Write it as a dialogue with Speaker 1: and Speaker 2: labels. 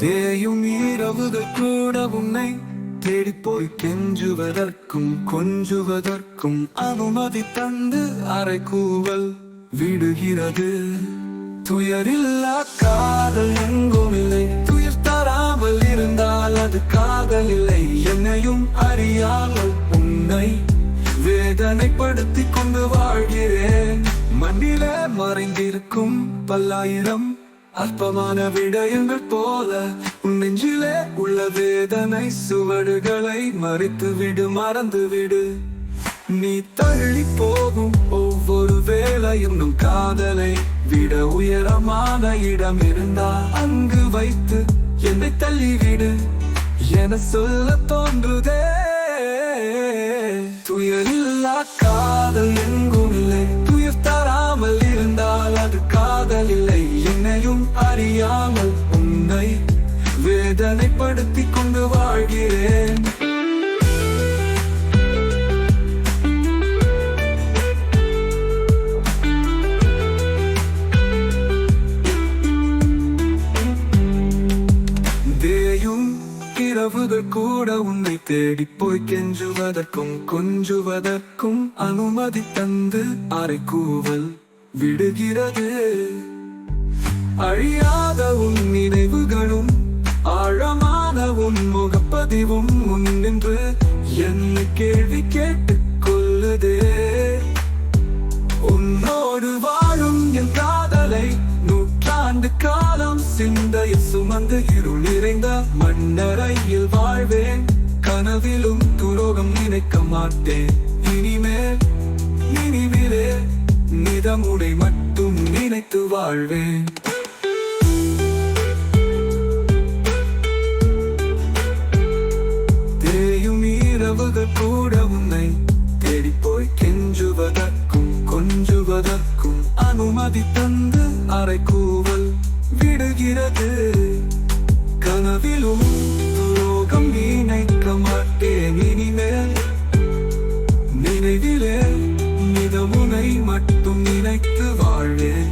Speaker 1: தேயும் இரவுகள் கூட உன்னை தேடிப்போய் கெஞ்சுவதற்கும் கொஞ்சுவதற்கும் அனுமதி தந்து அரைக்கூவல் விடுகிறது. துயரில்லா காதல் எங்கும் இல்லை, துயர் தராமல் இருந்தால் அது காதல் இல்லை. என்னையும் அறியாமல் உன்னை வேதனைப்படுத்திக் கொண்டு வாழ்கிறேன். மண்ணிலே மறைந்திருக்கும் பல்லாயிரம் அற்பமான விடயங்கள் போல உன் நெஞ்சிலே உள்ள வேதனை சுவடுகளை மறைத்து விடு, மறந்து விடு. நீ தள்ளி போகும் ஒவ்வொரு வேளையும் நம் காதலை விட உயரமான இடம் இருந்தால் அங்கு வைத்து என்னை தள்ளிவிடு என சொல்ல தோன்றுதே. துயரில்லா காதல் எங்கும் இல்லை, துயர் தராமல் இருந்தால் அது காதல் இல்லை. என்னையும் அறியாமல் உன்னை வேதனைப்படுத்திக் கொண்டு வாழ்கிறேன். தேயும் இரவுகள் கூட உன்னை தேடிப்போய் கெஞ்சுவதற்கும் கொஞ்சுவதற்கும் அனுமதி தந்து அரைக்கூவல் விடுகிறது. அழியாத உன் நினைவுகளும் ஆழமான உன் முகப்பதிவும் முன்னின்று என்ன கேள்வி கேட்டுக் கொள்ளுதே. உன்னோடு வாழும் என் காதலை நூற்றாண்டு காலம் சிந்தையில் சுமந்து இருள் நிறைந்த மண்ணறையில் வாழ்வேன். கனவிலும் துரோகம் நினைக்க மாட்டேன். இனிமேல் நினைவிலே நிதமுடை மட்டும் நினைத்து வாழ்வேன். தேயும் இரவுகள் கூட உன்னை தேடிப்போய் கெஞ்சுவதற்கும் கொஞ்சுவதற்கும் அனுமதி தந்து அரைக்கூவல் விடுகிறது. கனவிலும் துரோகம் நினைக்க மாட்டேன். இனிமேல் நினைவிலே மிதமுனை மட்டும் நினைத்து வாழ்வேன்.